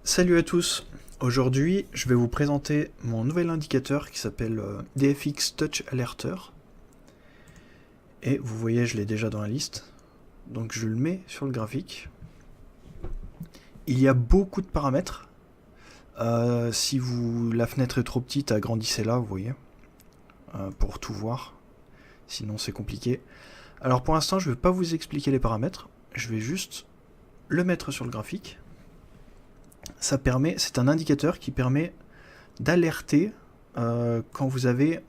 Salut à tous, aujourd'hui je vais vous présenter mon nouvel indicateur qui s'appelle DFX Touch Alerter. Et vous voyez, je l'ai déjà dans la liste, donc je le mets sur le graphique. Il y a beaucoup de paramètres. Si la fenêtre est trop petite, agrandissez-la, vous voyez, pour tout voir, sinon c'est compliqué. Alors pour l'instant je ne vais pas vous expliquer les paramètres, je vais juste le mettre sur le graphique. C'est un indicateur qui permet d'alerter quand vous avez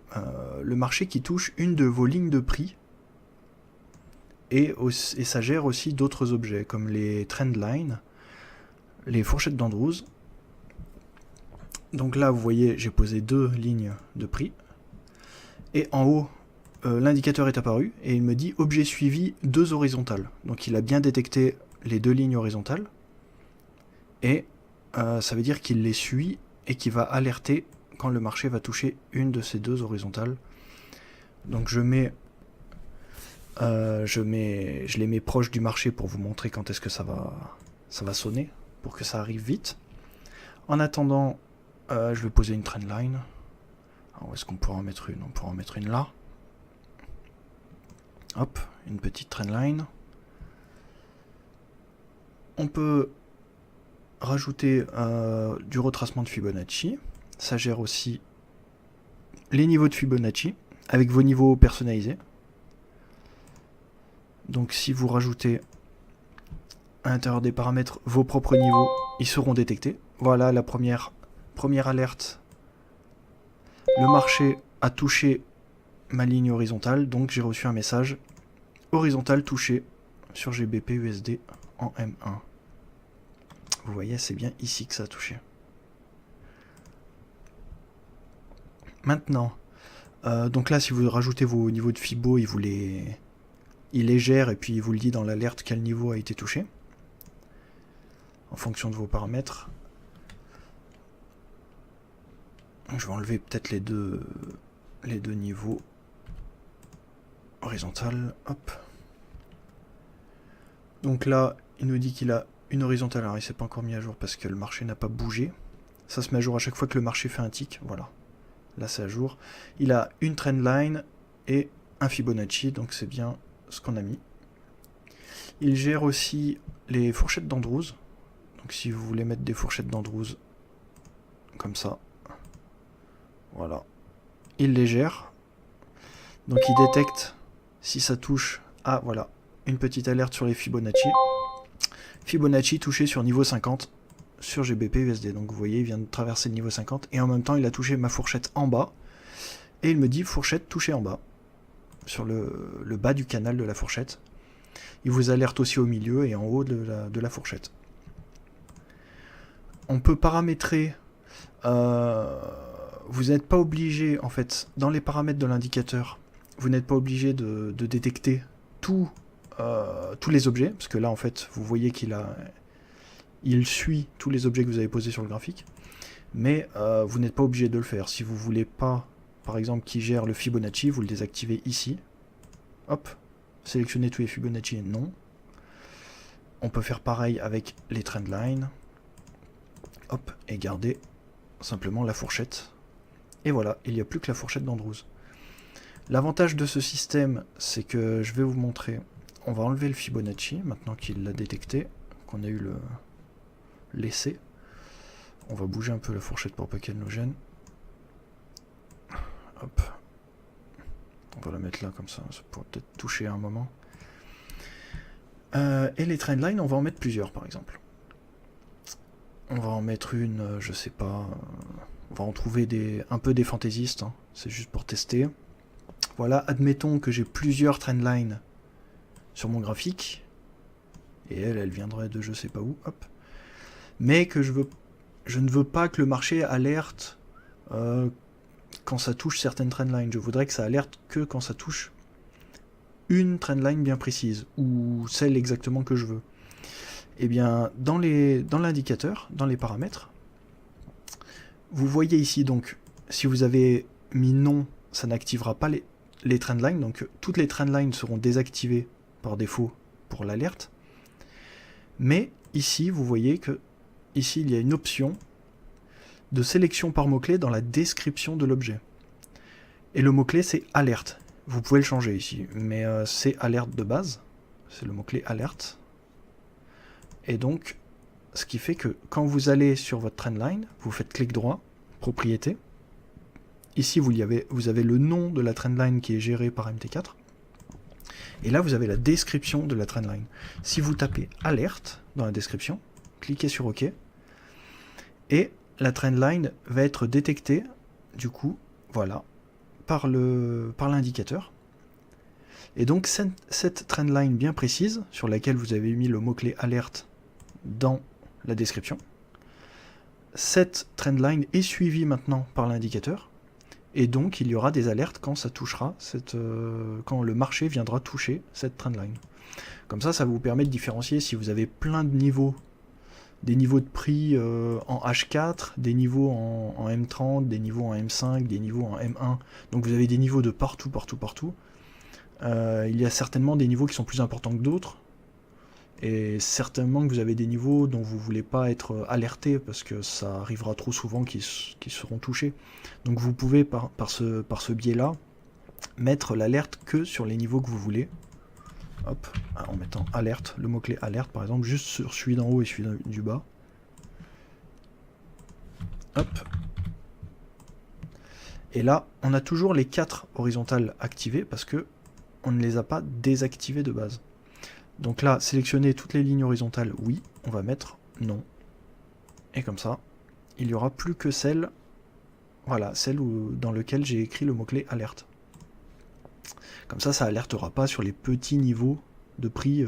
le marché qui touche une de vos lignes de prix, et ça gère aussi d'autres objets comme les trendlines, les fourchettes d'Andrews. Donc là vous voyez, j'ai posé deux lignes de prix, et en haut l'indicateur est apparu et il me dit objet suivi 2 horizontales. Donc il a bien détecté les deux lignes horizontales, et ça veut dire qu'il les suit et qu'il va alerter quand le marché va toucher une de ces deux horizontales. Donc je les mets proches du marché pour vous montrer quand est-ce que ça va sonner, pour que ça arrive vite. En attendant, je vais poser une trendline. Alors, où est-ce qu'on pourra en mettre une? On pourra en mettre une là. Hop, une petite trendline. On peut rajouter du retracement de Fibonacci. Ça gère aussi les niveaux de Fibonacci avec vos niveaux personnalisés. Donc si vous rajoutez à l'intérieur des paramètres vos propres niveaux, ils seront détectés. Voilà la première alerte. Le marché a touché ma ligne horizontale, donc j'ai reçu un message horizontal touché sur GBP USD en M1. Vous voyez, c'est bien ici que ça a touché. Maintenant, donc là, si vous rajoutez vos niveaux de Fibo, il les gère et puis il vous le dit dans l'alerte quel niveau a été touché, en fonction de vos paramètres. Je vais enlever peut-être les deux niveaux horizontaux. Hop. Donc là, il nous dit qu'il a une horizontale. Alors il s'est pas encore mis à jour parce que le marché n'a pas bougé. Ça se met à jour à chaque fois que le marché fait un tick. Voilà. Là c'est à jour. Il a une trendline et un Fibonacci, donc c'est bien ce qu'on a mis. Il gère aussi les fourchettes d'Andrews. Donc si vous voulez mettre des fourchettes d'Andrews comme ça, voilà, il les gère. Donc il détecte si ça touche à, voilà, une petite alerte sur les Fibonacci. Fibonacci touché sur niveau 50 sur GBP USD. Donc vous voyez, il vient de traverser le niveau 50 et en même temps il a touché ma fourchette en bas. Et il me dit fourchette touchée en bas, sur le bas du canal de la fourchette. Il vous alerte aussi au milieu et en haut de la fourchette. On peut paramétrer, vous n'êtes pas obligé, en fait, dans les paramètres de l'indicateur, vous n'êtes pas obligé de détecter tous les objets, parce que là, en fait, vous voyez il suit tous les objets que vous avez posés sur le graphique, mais vous n'êtes pas obligé de le faire. Si vous ne voulez pas, par exemple, qu'il gère le Fibonacci, vous le désactivez ici. Hop, sélectionnez tous les Fibonacci, non. On peut faire pareil avec les trendlines. Hop, et garder simplement la fourchette. Et voilà, il n'y a plus que la fourchette d'Andrews. L'avantage de ce système, c'est que je vais vous montrer. On va enlever le Fibonacci, maintenant qu'il l'a détecté, qu'on a eu l'essai. On va bouger un peu la fourchette pour pas qu'elle nous gêne. Hop. On va la mettre là comme ça pourra peut-être toucher à un moment. Et les trendlines, on va en mettre plusieurs par exemple. On va en mettre une, je sais pas, on va en trouver un peu des fantaisistes, hein. C'est juste pour tester. Voilà, admettons que j'ai plusieurs trendlines sur mon graphique, et elle viendrait de je sais pas où, hop. Mais que je ne veux pas que le marché alerte quand ça touche certaines trendlines. Je voudrais que ça alerte que quand ça touche une trendline bien précise, ou celle exactement que je veux. Et bien, dans l'indicateur, dans les paramètres, vous voyez ici, donc, si vous avez mis non, ça n'activera pas les trendlines, donc toutes les trendlines seront désactivées par défaut pour l'alerte. Mais ici, vous voyez que ici il y a une option de sélection par mot-clé dans la description de l'objet. Et le mot-clé c'est alerte. Vous pouvez le changer ici, mais c'est alerte de base. C'est le mot-clé alerte. Et donc, ce qui fait que quand vous allez sur votre trendline, vous faites clic droit, propriété. Ici, vous avez le nom de la trendline qui est géré par MT4. Et là, vous avez la description de la trendline. Si vous tapez alerte dans la description, cliquez sur OK. Et la trendline va être détectée, du coup, voilà, par l'indicateur. Et donc, cette trendline bien précise, sur laquelle vous avez mis le mot-clé alerte dans la description, cette trendline est suivie maintenant par l'indicateur. Et donc, il y aura des alertes quand ça touchera, quand le marché viendra toucher cette trendline. Comme ça vous permet de différencier si vous avez plein de niveaux, des niveaux de prix en H4, des niveaux en M30, des niveaux en M5, des niveaux en M1. Donc vous avez des niveaux de partout. Il y a certainement des niveaux qui sont plus importants que d'autres. Et certainement que vous avez des niveaux dont vous ne voulez pas être alerté parce que ça arrivera trop souvent qu'ils seront touchés. Donc vous pouvez par ce biais-là mettre l'alerte que sur les niveaux que vous voulez. Hop, en mettant alerte, le mot-clé alerte par exemple, juste sur celui d'en haut et celui du bas. Hop. Et là, on a toujours les 4 horizontales activées parce que on ne les a pas désactivées de base. Donc là, sélectionner toutes les lignes horizontales, oui, on va mettre non. Et comme ça, il n'y aura plus que celle, voilà, celle dans laquelle j'ai écrit le mot-clé alerte. Comme ça alertera pas sur les petits niveaux de prix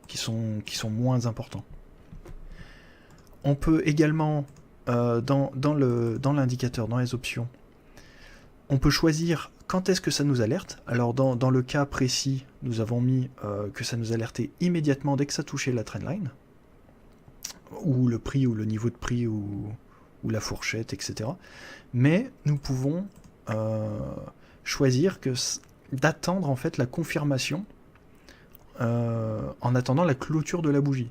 qui sont moins importants. On peut également, dans l'indicateur, dans les options, on peut choisir quand est-ce que ça nous alerte. Alors dans le cas précis, nous avons mis que ça nous alertait immédiatement dès que ça touchait la trendline, ou le prix, ou le niveau de prix, ou la fourchette, etc. Mais nous pouvons choisir d'attendre en fait la confirmation en attendant la clôture de la bougie.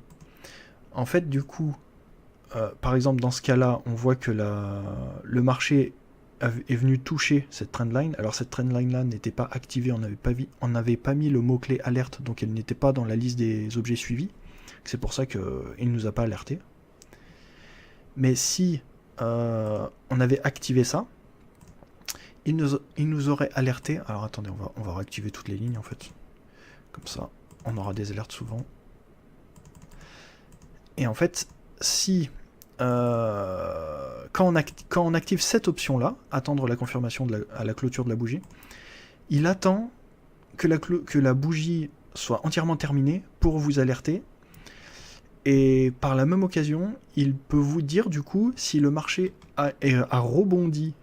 En fait, du coup, par exemple dans ce cas-là, on voit que le marché est venu toucher cette trendline. Alors cette trendline là n'était pas activée, on n'avait pas mis le mot-clé alerte, donc elle n'était pas dans la liste des objets suivis. C'est pour ça qu'il ne nous a pas alerté. Mais si on avait activé ça, il nous aurait alerté. Alors attendez, on va réactiver toutes les lignes en fait. Comme ça, on aura des alertes souvent. Et en fait, si quand on active cette option-là, attendre la confirmation à la clôture de la bougie, il attend que la bougie soit entièrement terminée pour vous alerter. Et par la même occasion, il peut vous dire du coup si le marché a rebondi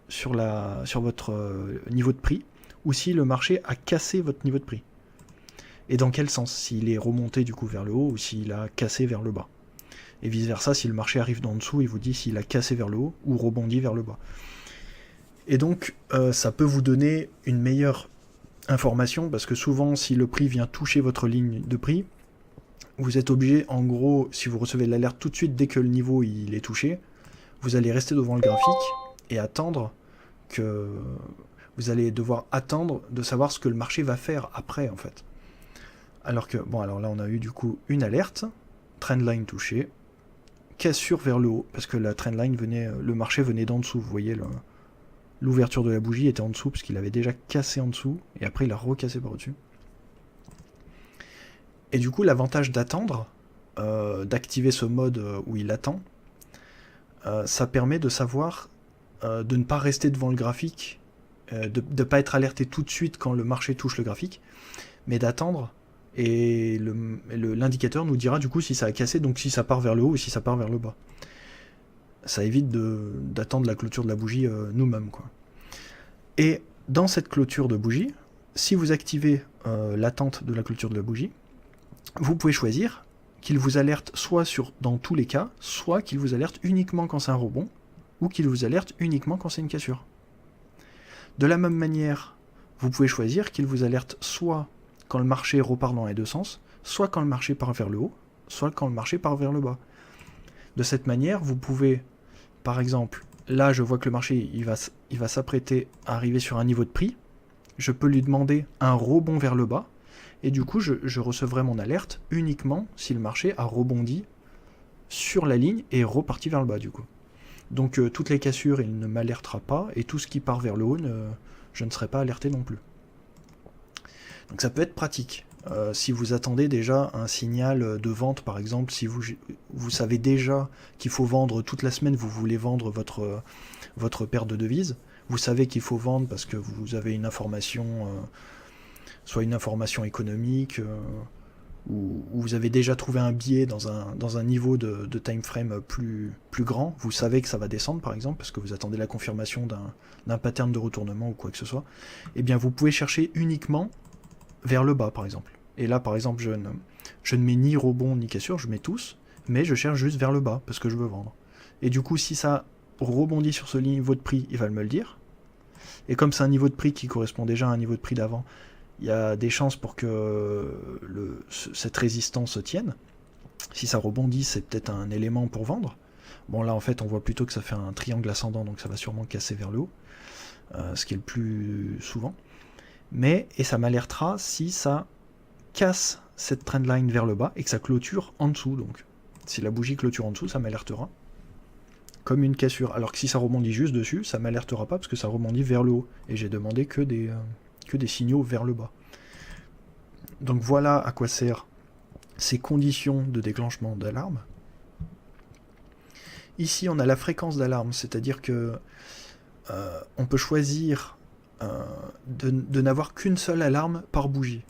sur votre niveau de prix ou si le marché a cassé votre niveau de prix. Et dans quel sens? S'il est remonté du coup vers le haut ou s'il a cassé vers le bas. Et vice versa, si le marché arrive d'en dessous, il vous dit s'il a cassé vers le haut ou rebondi vers le bas. Et donc, ça peut vous donner une meilleure information, parce que souvent, si le prix vient toucher votre ligne de prix, vous êtes obligé, en gros, si vous recevez l'alerte tout de suite dès que le niveau il est touché, vous allez rester devant le graphique et attendre que... Vous allez devoir attendre de savoir ce que le marché va faire après, en fait. Alors que, bon, alors là, on a eu du coup une alerte, trendline touchée, cassure vers le haut, parce que la trendline le marché venait d'en dessous, vous voyez, l'ouverture de la bougie était en dessous, parce qu'il avait déjà cassé en dessous, et après il a recassé par au-dessus. Et du coup, l'avantage d'attendre, d'activer ce mode où il attend, ça permet de savoir, de ne pas rester devant le graphique, de ne pas être alerté tout de suite quand le marché touche le graphique, mais d'attendre. Et l'indicateur nous dira du coup si ça a cassé, donc si ça part vers le haut ou si ça part vers le bas. Ça évite d'attendre la clôture de la bougie nous-mêmes, quoi. Et dans cette clôture de bougie, si vous activez l'attente de la clôture de la bougie, vous pouvez choisir qu'il vous alerte soit dans tous les cas, soit qu'il vous alerte uniquement quand c'est un rebond, ou qu'il vous alerte uniquement quand c'est une cassure. De la même manière, vous pouvez choisir qu'il vous alerte soit quand le marché repart dans les deux sens, soit quand le marché part vers le haut, soit quand le marché part vers le bas. De cette manière, vous pouvez, par exemple, là je vois que le marché il va s'apprêter à arriver sur un niveau de prix, je peux lui demander un rebond vers le bas, et du coup je recevrai mon alerte uniquement si le marché a rebondi sur la ligne et est reparti vers le bas du coup. Donc toutes les cassures, il ne m'alertera pas, et tout ce qui part vers le haut, je ne serai pas alerté non plus. Donc ça peut être pratique. Si vous attendez déjà un signal de vente, par exemple, si vous savez déjà qu'il faut vendre toute la semaine, vous voulez vendre votre paire de devises, vous savez qu'il faut vendre parce que vous avez une information, soit une information économique, ou vous avez déjà trouvé un biais dans un niveau de time frame plus grand, vous savez que ça va descendre par exemple, parce que vous attendez la confirmation d'un pattern de retournement ou quoi que ce soit, et bien vous pouvez chercher uniquement vers le bas par exemple. Et là par exemple je ne mets ni rebond ni cassure, je mets tous, mais je cherche juste vers le bas parce que je veux vendre. Et du coup si ça rebondit sur ce niveau de prix, il va me le dire. Et comme c'est un niveau de prix qui correspond déjà à un niveau de prix d'avant, il y a des chances pour que cette résistance tienne. Si ça rebondit, c'est peut-être un élément pour vendre. Bon là en fait on voit plutôt que ça fait un triangle ascendant, donc ça va sûrement casser vers le haut, ce qui est le plus souvent. Et ça m'alertera si ça casse cette trendline vers le bas et que ça clôture en dessous. Donc si la bougie clôture en dessous, ça m'alertera comme une cassure. Alors que si ça rebondit juste dessus, ça m'alertera pas parce que ça rebondit vers le haut. Et j'ai demandé que des signaux vers le bas. Donc voilà à quoi servent ces conditions de déclenchement d'alarme. Ici on a la fréquence d'alarme, c'est-à-dire que on peut choisir de n'avoir qu'une seule alarme par bougie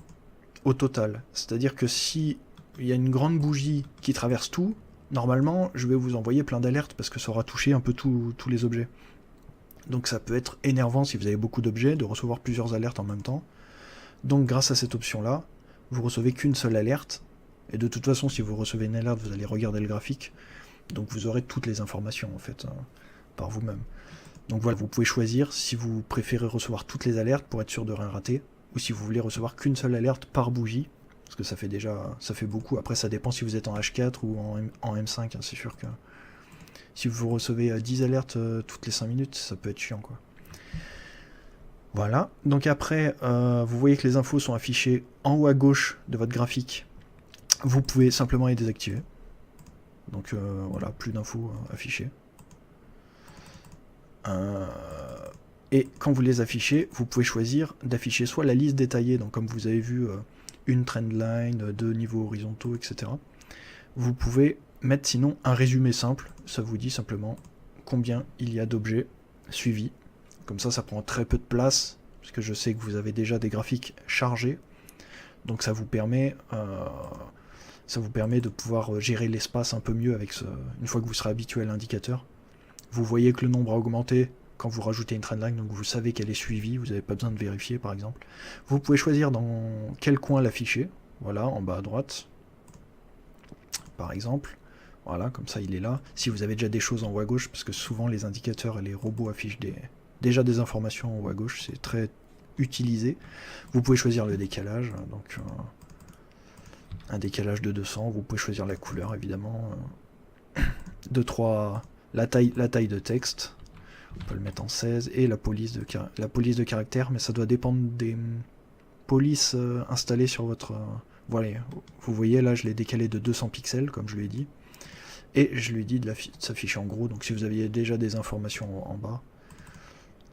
au total. C'est-à-dire que si il y a une grande bougie qui traverse tout, normalement je vais vous envoyer plein d'alertes parce que ça aura touché un peu tous les objets. Donc ça peut être énervant si vous avez beaucoup d'objets de recevoir plusieurs alertes en même temps. Donc grâce à cette option là, vous recevez qu'une seule alerte, et de toute façon si vous recevez une alerte vous allez regarder le graphique, donc vous aurez toutes les informations en fait par vous-même. Donc voilà, vous pouvez choisir si vous préférez recevoir toutes les alertes pour être sûr de rien rater, ou si vous voulez recevoir qu'une seule alerte par bougie, parce que ça fait beaucoup. Après ça dépend si vous êtes en H4 ou en M5, hein, c'est sûr que si vous recevez 10 alertes toutes les 5 minutes, ça peut être chiant quoi. Voilà, donc après vous voyez que les infos sont affichées en haut à gauche de votre graphique, vous pouvez simplement les désactiver. Donc voilà, plus d'infos affichées. Et quand vous les affichez, vous pouvez choisir d'afficher soit la liste détaillée, donc comme vous avez vu, une trendline, 2 niveaux horizontaux, etc. Vous pouvez mettre sinon un résumé simple, ça vous dit simplement combien il y a d'objets suivis. Comme ça prend très peu de place, parce que je sais que vous avez déjà des graphiques chargés, donc ça vous permet de pouvoir gérer l'espace un peu mieux une fois que vous serez habitué à l'indicateur. Vous voyez que le nombre a augmenté quand vous rajoutez une trendline, donc vous savez qu'elle est suivie, vous n'avez pas besoin de vérifier par exemple. Vous pouvez choisir dans quel coin l'afficher, voilà, en bas à droite, par exemple. Voilà, comme ça il est là. Si vous avez déjà des choses en haut à gauche, parce que souvent les indicateurs et les robots affichent déjà des informations en haut à gauche, c'est très utilisé. Vous pouvez choisir le décalage, donc un décalage de 200, vous pouvez choisir la couleur évidemment, la taille de texte, on peut le mettre en 16, et la police de caractère, mais ça doit dépendre des polices installées sur votre... voilà, vous voyez là je l'ai décalé de 200 pixels comme je lui ai dit, et je lui ai dit de s'afficher en gros, donc si vous aviez déjà des informations en bas,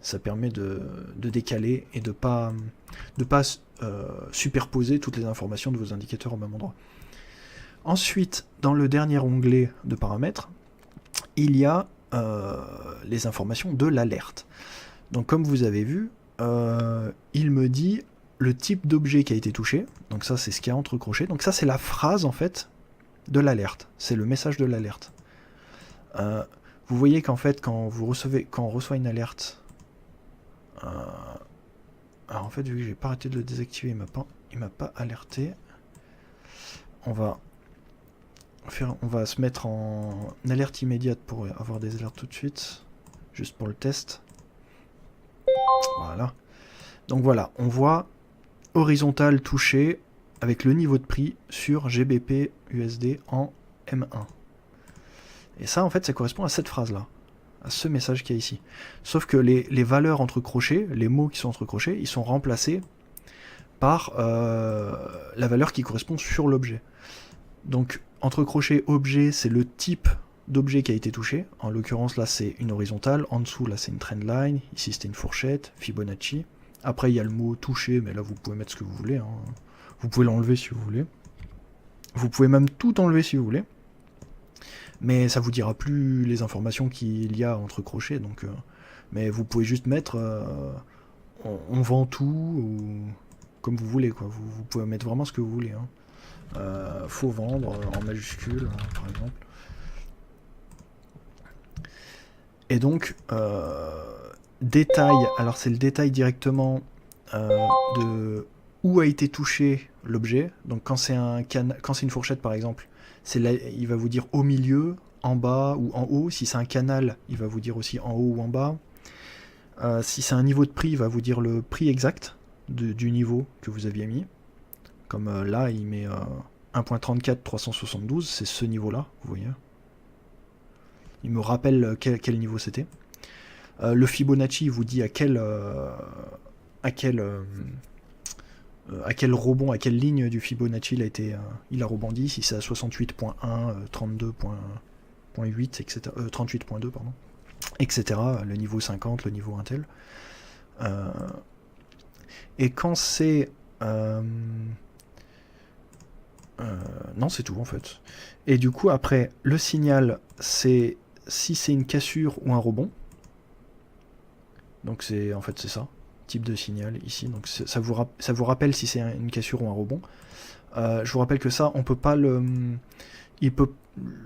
ça permet de décaler et de pas superposer toutes les informations de vos indicateurs au même endroit. Ensuite, dans le dernier onglet de paramètres, il y a les informations de l'alerte. Donc comme vous avez vu, il me dit le type d'objet qui a été touché, donc ça c'est ce qu'il y a entre crochets, donc ça c'est la phrase en fait de l'alerte, c'est le message de l'alerte. Vous voyez qu'en fait quand on reçoit une alerte, alors en fait vu que j'ai pas arrêté de le désactiver, il m'a pas alerté. On va se mettre en alerte immédiate pour avoir des alertes tout de suite, juste pour le test. Voilà. Donc voilà, on voit horizontal touché avec le niveau de prix sur GBP USD en M1. Et ça, en fait, ça correspond à cette phrase-là, à ce message qu'il y a ici. Sauf que les valeurs entre crochets, les mots qui sont entre crochets, ils sont remplacés par la valeur qui correspond sur l'objet. Donc, entre crochets, objet, c'est le type d'objet qui a été touché. En l'occurrence, là, c'est une horizontale. En dessous, là, c'est une trendline. Ici, c'était une fourchette, Fibonacci. Après, il y a le mot touché, mais là, vous pouvez mettre ce que vous voulez. Hein. Vous pouvez l'enlever si vous voulez. Vous pouvez même tout enlever si vous voulez. Mais ça vous dira plus les informations qu'il y a entre crochets. Donc, mais vous pouvez juste mettre on vend tout, ou comme vous voulez. Quoi. Vous pouvez mettre vraiment ce que vous voulez. Hein. Faut vendre en majuscule, par exemple. Et donc, détail, alors c'est le détail directement de où a été touché l'objet. Donc quand c'est une fourchette par exemple, il va vous dire au milieu, en bas ou en haut. Si c'est un canal, il va vous dire aussi en haut ou en bas. Si c'est un niveau de prix, il va vous dire le prix exact du niveau que vous aviez mis. Comme là, il met 1.34 372, c'est ce niveau-là, vous voyez. Il me rappelle quel niveau c'était. Le Fibonacci vous dit à quel rebond, à quelle ligne du Fibonacci il a rebondi, si c'est à 68.1, 32.8, etc. 38.2, pardon, etc. Le niveau 50, le niveau Intel. Et quand c'est... non, c'est tout en fait. Et du coup, après, le signal, c'est si c'est une cassure ou un rebond. Donc en fait c'est ça, type de signal ici. Donc ça vous rappelle si c'est une cassure ou un rebond. Je vous rappelle que ça, on peut pas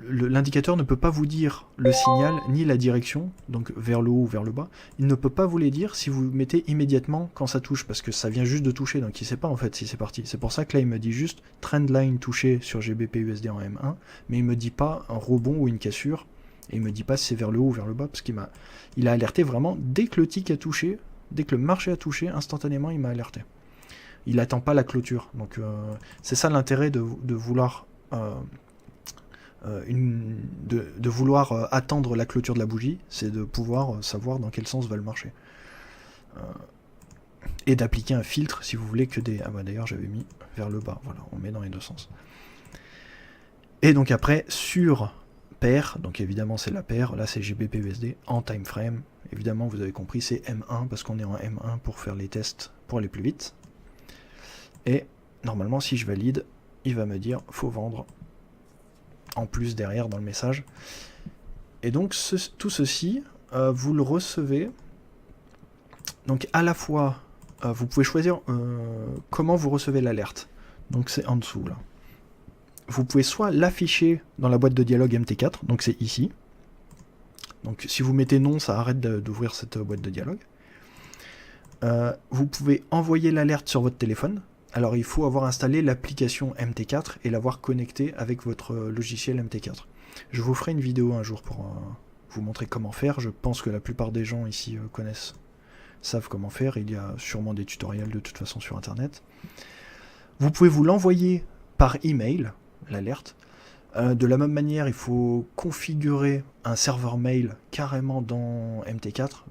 l'indicateur ne peut pas vous dire le signal ni la direction, donc vers le haut ou vers le bas. Il ne peut pas vous les dire si vous mettez immédiatement quand ça touche, parce que ça vient juste de toucher, donc il ne sait pas en fait si c'est parti. C'est pour ça que là il me dit juste trendline touché sur GBP/USD en M1, mais il me dit pas un rebond ou une cassure, et il me dit pas si c'est vers le haut ou vers le bas, parce il a alerté vraiment dès que le tick a touché, dès que le marché a touché, instantanément il m'a alerté. Il n'attend pas la clôture, donc c'est ça l'intérêt de vouloir... de vouloir attendre la clôture de la bougie, c'est de pouvoir savoir dans quel sens va le marché. Et d'appliquer un filtre si vous voulez que des... Ah bah d'ailleurs j'avais mis vers le bas, voilà, on met dans les deux sens. Et donc après, sur paire, donc évidemment c'est la paire, là c'est GBP/USD en time frame, évidemment vous avez compris c'est M1 parce qu'on est en M1 pour faire les tests pour aller plus vite. Et normalement si je valide, il va me dire faut vendre en plus derrière dans le message. Et donc tout ceci, vous le recevez. Donc à la fois, vous pouvez choisir comment vous recevez l'alerte. Donc c'est en dessous là. Vous pouvez soit l'afficher dans la boîte de dialogue MT4, donc c'est ici. Donc si vous mettez non, ça arrête d'ouvrir cette boîte de dialogue. Vous pouvez envoyer l'alerte sur votre téléphone. Alors il faut avoir installé l'application MT4 et l'avoir connectée avec votre logiciel MT4. Je vous ferai une vidéo un jour pour vous montrer comment faire. Je pense que la plupart des gens ici savent comment faire. Il y a sûrement des tutoriels de toute façon sur internet. Vous pouvez vous l'envoyer par email, l'alerte. De la même manière, il faut configurer un serveur mail carrément dans MT4.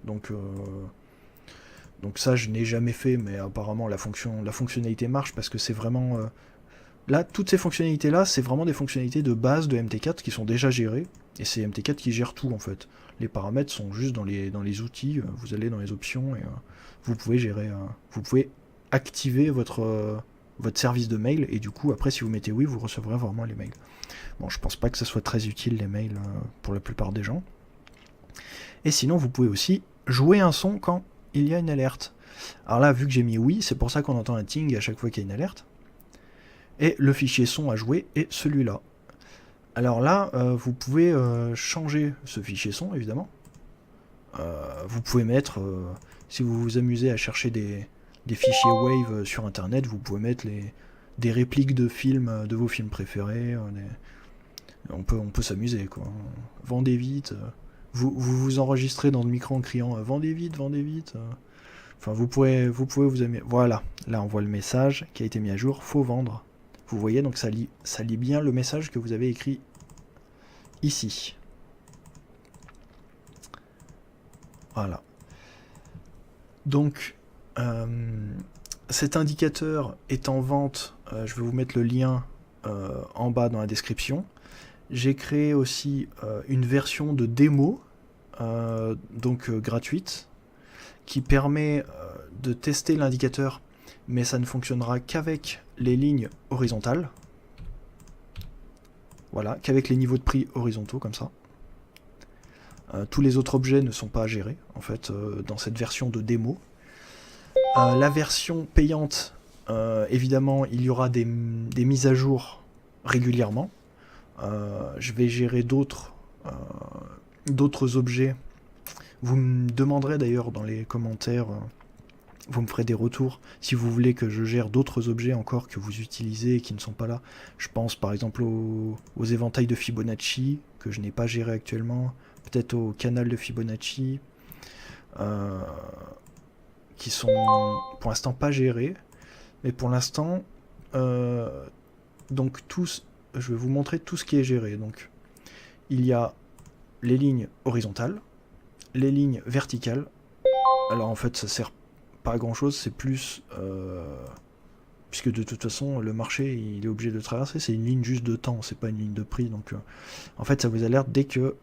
Donc ça, je n'ai jamais fait, mais apparemment la fonctionnalité marche parce que c'est vraiment... là, toutes ces fonctionnalités-là, c'est vraiment des fonctionnalités de base de MT4 qui sont déjà gérées. Et c'est MT4 qui gère tout en fait. Les paramètres sont juste dans les outils. Vous allez dans les options et vous pouvez gérer... vous pouvez activer votre service de mail. Et du coup, après, si vous mettez oui, vous recevrez vraiment les mails. Bon, je pense pas que ce soit très utile les mails pour la plupart des gens. Et sinon, vous pouvez aussi jouer un son quand il y a une alerte. Alors là, vu que j'ai mis oui, c'est pour ça qu'on entend un ting à chaque fois qu'il y a une alerte. Et le fichier son à jouer est celui-là. Alors là, vous pouvez changer ce fichier son, évidemment. Vous pouvez mettre, si vous vous amusez à chercher des fichiers Wave sur Internet, vous pouvez mettre des répliques de films, de vos films préférés. On peut s'amuser, quoi. Vendez vite. Vous enregistrez dans le micro en criant vendez vite, vendez vite. Enfin, vous pouvez vous amuser. Voilà, là on voit le message qui a été mis à jour, faut vendre. Vous voyez, donc ça lit bien le message que vous avez écrit ici. Voilà. Donc, cet indicateur est en vente. Je vais vous mettre le lien en bas dans la description. J'ai créé aussi une version de démo, donc gratuite, qui permet de tester l'indicateur, mais ça ne fonctionnera qu'avec les lignes horizontales. Voilà, qu'avec les niveaux de prix horizontaux, comme ça. Tous les autres objets ne sont pas gérés, en fait, dans cette version de démo. La version payante, évidemment, il y aura des mises à jour régulièrement. Je vais gérer d'autres objets. Vous me demanderez d'ailleurs dans les commentaires, vous me ferez des retours si vous voulez que je gère d'autres objets encore que vous utilisez et qui ne sont pas là. Je pense par exemple aux éventails de Fibonacci que je n'ai pas géré actuellement, peut-être au canal de Fibonacci, qui sont pour l'instant pas gérés, mais pour l'instant, donc je vais vous montrer tout ce qui est géré. Donc il y a les lignes horizontales, les lignes verticales. Alors en fait ça sert pas à grand chose, c'est plus puisque de toute façon le marché il est obligé de traverser, c'est une ligne juste de temps, c'est pas une ligne de prix, donc en fait ça vous alerte dès que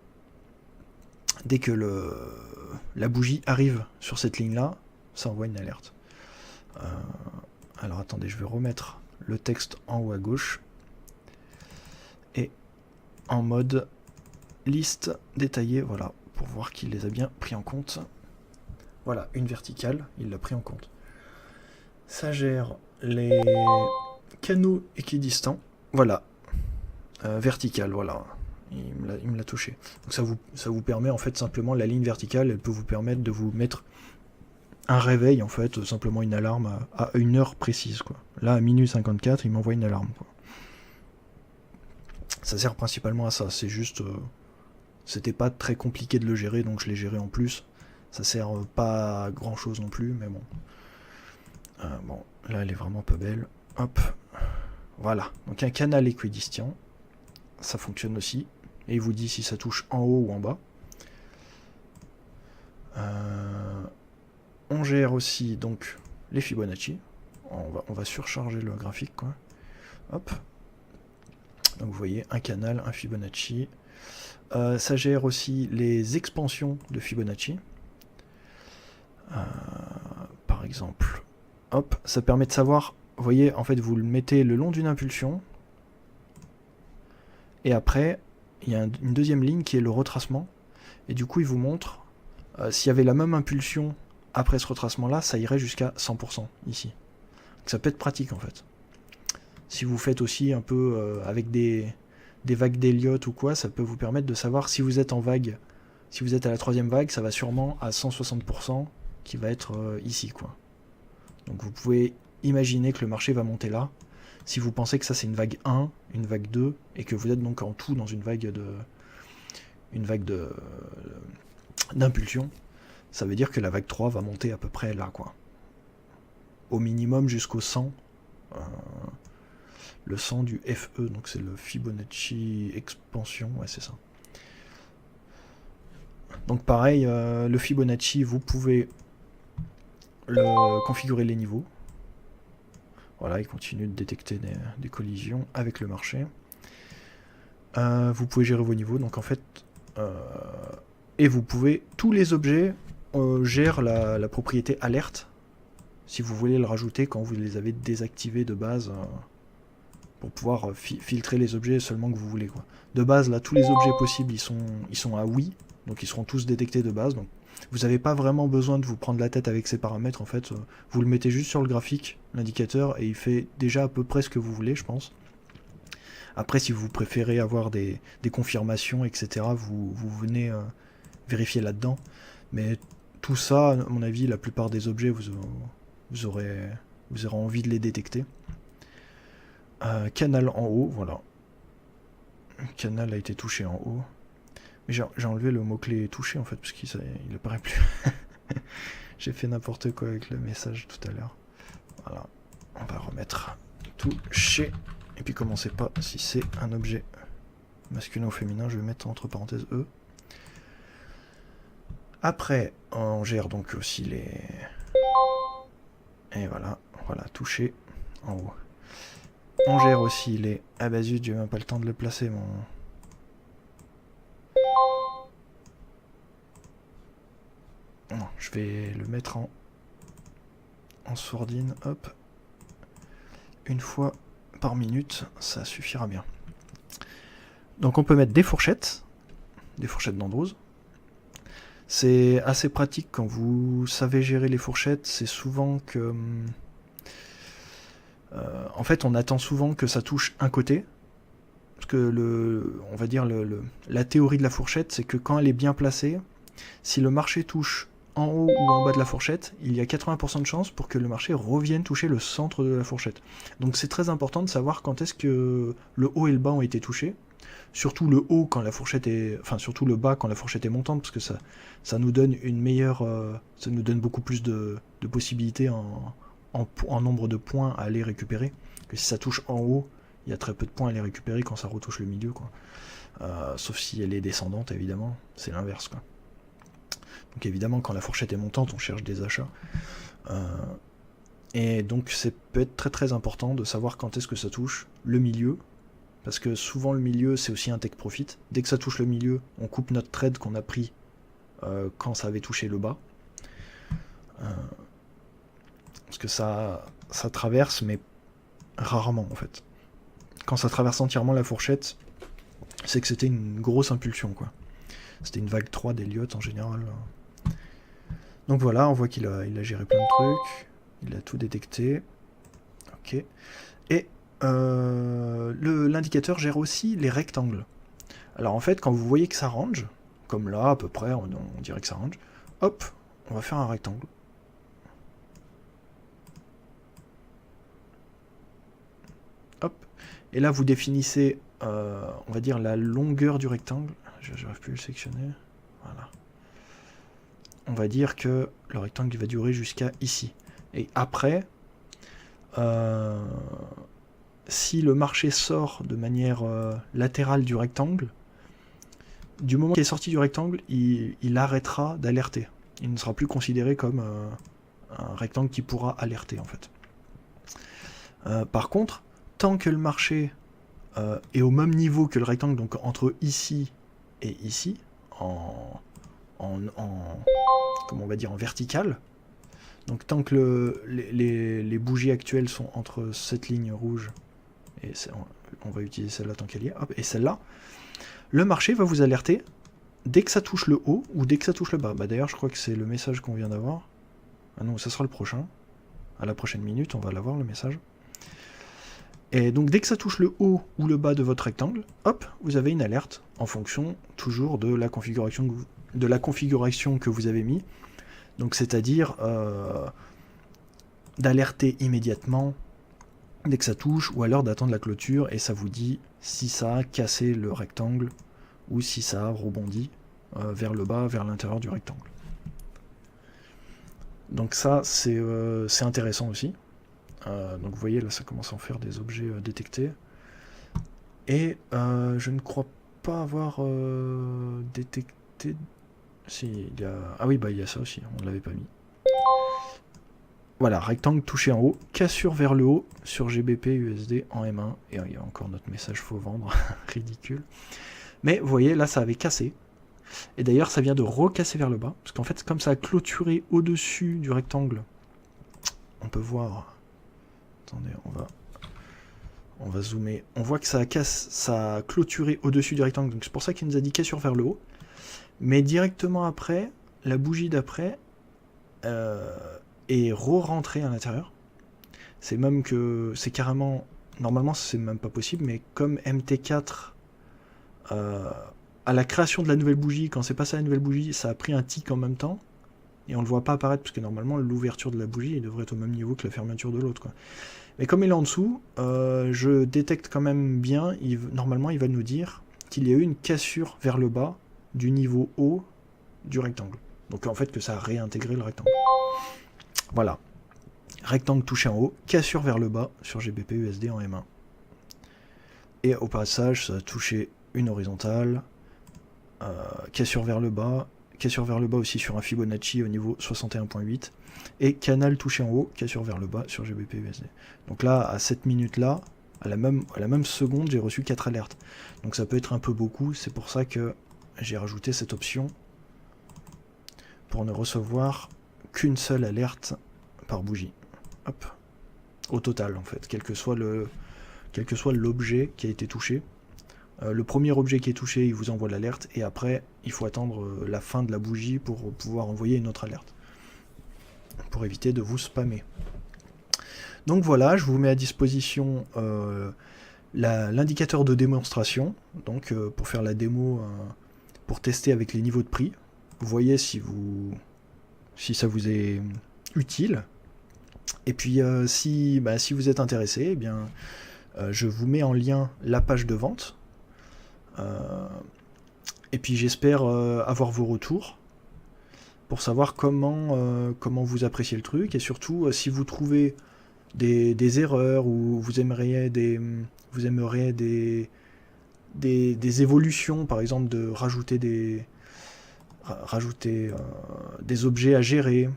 la bougie arrive sur cette ligne là, ça envoie une alerte. Alors attendez, je vais remettre le texte en haut à gauche et en mode liste détaillée, voilà, pour voir qu'il les a bien pris en compte. Voilà, une verticale, il l'a pris en compte. Ça gère les canaux équidistants, voilà, verticale, voilà, il me l'a touché. Donc ça vous permet en fait simplement, la ligne verticale, elle peut vous permettre de vous mettre un réveil en fait, simplement une alarme à une heure précise, quoi. Là à minuit 54, il m'envoie une alarme, quoi. Ça sert principalement à ça, c'est juste... c'était pas très compliqué de le gérer, donc je l'ai géré en plus. Ça sert pas à grand chose non plus, mais bon. Bon, là elle est vraiment pas belle. Hop. Voilà. Donc un canal équidistant. Ça fonctionne aussi. Et il vous dit si ça touche en haut ou en bas. On gère aussi donc les Fibonacci. On va surcharger le graphique, quoi. Hop. Donc vous voyez un canal, un Fibonacci. Ça gère aussi les expansions de Fibonacci. Par exemple, hop, ça permet de savoir, vous voyez, en fait, vous le mettez le long d'une impulsion, et après, il y a une deuxième ligne qui est le retracement, et du coup, il vous montre, s'il y avait la même impulsion après ce retracement-là, ça irait jusqu'à 100% ici. Donc, ça peut être pratique, en fait. Si vous faites aussi un peu avec des vagues d'Elliott ou quoi, ça peut vous permettre de savoir si vous êtes en vague, si vous êtes à la troisième vague, ça va sûrement à 160%, qui va être ici, quoi. Donc vous pouvez imaginer que le marché va monter là. Si vous pensez que ça c'est une vague 1, une vague 2, et que vous êtes donc en tout dans une vague d'impulsion, ça veut dire que la vague 3 va monter à peu près là, quoi. Au minimum jusqu'au 100. Le 100 du FE, donc c'est le Fibonacci expansion, ouais c'est ça. Donc pareil, le Fibonacci, vous pouvez configurer les niveaux. Voilà, il continue de détecter des collisions avec le marché. Vous pouvez gérer vos niveaux, donc en fait, et vous pouvez, tous les objets gèrent la propriété alerte, si vous voulez le rajouter quand vous les avez désactivés de base, pour pouvoir filtrer les objets seulement que vous voulez, quoi. De base, là, tous les objets possibles, ils sont à oui, donc ils seront tous détectés de base, donc vous n'avez pas vraiment besoin de vous prendre la tête avec ces paramètres, en fait. Vous le mettez juste sur le graphique, l'indicateur, et il fait déjà à peu près ce que vous voulez, je pense. Après, si vous préférez avoir des confirmations, etc., vous venez vérifier là-dedans. Mais tout ça, à mon avis, la plupart des objets, vous aurez envie de les détecter. Canal en haut, voilà. Canal a été touché en haut. J'ai enlevé le mot-clé touché en fait, parce qu'il apparaît plus. J'ai fait n'importe quoi avec le message tout à l'heure. Voilà. On va remettre touché. Et puis comme on sait pas si c'est un objet masculin ou féminin, je vais mettre entre parenthèses E. Après, on gère donc aussi les... Et voilà, touché en haut. On gère aussi les... Ah bah zut, j'ai même pas le temps de le placer, mon... Non, je vais le mettre en sourdine, hop. Une fois par minute, ça suffira bien. Donc on peut mettre des fourchettes d'androse. C'est assez pratique quand vous savez gérer les fourchettes, c'est souvent que... en fait, on attend souvent que ça touche un côté. Parce que on va dire la théorie de la fourchette, c'est que quand elle est bien placée, si le marché touche en haut ou en bas de la fourchette, il y a 80% de chances pour que le marché revienne toucher le centre de la fourchette. Donc c'est très important de savoir quand est-ce que le haut et le bas ont été touchés. Surtout le haut quand la fourchette est... Enfin, surtout le bas quand la fourchette est montante, parce que ça nous donne une meilleure... ça nous donne beaucoup plus de possibilités en nombre de points à aller récupérer. Que si ça touche en haut, il y a très peu de points à aller récupérer quand ça retouche le milieu, quoi. Sauf si elle est descendante, évidemment. C'est l'inverse, quoi. Donc évidemment, quand la fourchette est montante, on cherche des achats. Et donc, c'est peut être très très important de savoir quand est-ce que ça touche le milieu. Parce que souvent, le milieu, c'est aussi un take profit. Dès que ça touche le milieu, on coupe notre trade qu'on a pris quand ça avait touché le bas. Parce que ça traverse, mais rarement, en fait. Quand ça traverse entièrement la fourchette, c'est que c'était une grosse impulsion, quoi. C'était une vague 3 d'Elliott en général. Donc voilà, on voit qu'il a géré plein de trucs. Il a tout détecté. Ok. Et l'indicateur gère aussi les rectangles. Alors en fait, quand vous voyez que ça range, comme là à peu près, on dirait que ça range, hop, on va faire un rectangle. Hop. Et là, vous définissez, on va dire, la longueur du rectangle. Je n'arrive plus à le sélectionner. Voilà. On va dire que le rectangle va durer jusqu'à ici. Et après, si le marché sort de manière latérale du rectangle, du moment qu'il est sorti du rectangle, il arrêtera d'alerter. Il ne sera plus considéré comme un rectangle qui pourra alerter, en fait. Par contre, tant que le marché est au même niveau que le rectangle, donc entre ici et ici, comment on va dire, en vertical, donc tant que les bougies actuelles sont entre cette ligne rouge, et on va utiliser celle-là tant qu'elle y est, hop, et celle-là, le marché va vous alerter dès que ça touche le haut ou dès que ça touche le bas. Bah, d'ailleurs, je crois que c'est le message qu'on vient d'avoir. Ah non, ça sera le prochain. À la prochaine minute, on va l'avoir, le message. Et donc, dès que ça touche le haut ou le bas de votre rectangle, hop, vous avez une alerte en fonction toujours de la configuration que vous avez mis. Donc, c'est-à-dire d'alerter immédiatement dès que ça touche, ou alors d'attendre la clôture, et ça vous dit si ça a cassé le rectangle, ou si ça a rebondi vers le bas, vers l'intérieur du rectangle. Donc ça, c'est intéressant aussi. Donc vous voyez, là, ça commence à en faire des objets détectés. Et je ne crois pas avoir détecté... Si, il y a... Ah oui, bah il y a ça aussi, on ne l'avait pas mis. Voilà, rectangle touché en haut, cassure vers le haut sur GBP USD en M1. Et il y a encore notre message faut vendre, ridicule. Mais vous voyez, là ça avait cassé. Et d'ailleurs ça vient de recasser vers le bas. Parce qu'en fait, comme ça a clôturé au-dessus du rectangle, on peut voir... Attendez, on va zoomer. On voit que ça a clôturé au-dessus du rectangle. Donc c'est pour ça qu'il nous a dit cassure vers le haut. Mais directement après, la bougie d'après... et re-rentrer à l'intérieur. C'est même que c'est carrément... Normalement, c'est même pas possible, mais comme MT4, à la création de la nouvelle bougie, quand c'est passé à la nouvelle bougie, ça a pris un tick en même temps, et on le voit pas apparaître, parce que normalement, l'ouverture de la bougie, il devrait être au même niveau que la fermeture de l'autre, quoi. Mais comme il est en dessous, je détecte quand même bien, normalement, il va nous dire qu'il y a eu une cassure vers le bas du niveau haut du rectangle. Donc en fait, que ça a réintégré le rectangle. Voilà, rectangle touché en haut, cassure vers le bas sur GBP USD en M1. Et au passage, ça a touché une horizontale, cassure vers le bas, cassure vers le bas aussi sur un Fibonacci au niveau 61.8, et canal touché en haut, cassure vers le bas sur GBP USD. Donc là, à cette minute-là, à la même seconde, j'ai reçu 4 alertes. Donc ça peut être un peu beaucoup, c'est pour ça que j'ai rajouté cette option, pour ne recevoir qu'une seule alerte par bougie. Hop. Au total, en fait, quel que soit l'objet qui a été touché. Le premier objet qui est touché, il vous envoie l'alerte, et après, il faut attendre la fin de la bougie pour pouvoir envoyer une autre alerte, pour éviter de vous spammer. Donc voilà, je vous mets à disposition l'indicateur de démonstration, donc pour faire la démo, pour tester avec les niveaux de prix. Vous voyez si ça vous est utile. Et puis si vous êtes intéressé, eh bien, je vous mets en lien la page de vente. Et puis j'espère avoir vos retours pour savoir comment vous appréciez le truc, et surtout si vous trouvez des erreurs, ou vous aimeriez des évolutions, par exemple de rajouter des objets à gérer,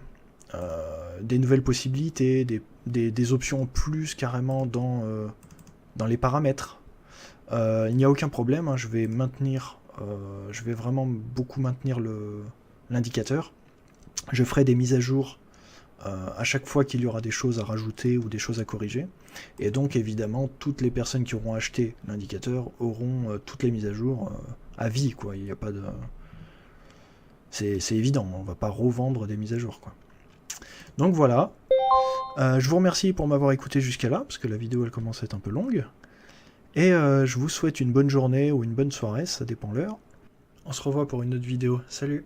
des nouvelles possibilités, des options en plus carrément dans les paramètres. Il n'y a aucun problème, hein, je vais vraiment beaucoup maintenir l'indicateur. Je ferai des mises à jour à chaque fois qu'il y aura des choses à rajouter ou des choses à corriger. Et donc évidemment, toutes les personnes qui auront acheté l'indicateur auront toutes les mises à jour à vie, quoi. Il n'y a pas de... C'est évident, on va pas revendre des mises à jour, quoi. Donc voilà. Je vous remercie pour m'avoir écouté jusqu'à là, parce que la vidéo elle commence à être un peu longue. Et je vous souhaite une bonne journée ou une bonne soirée, ça dépend l'heure. On se revoit pour une autre vidéo. Salut!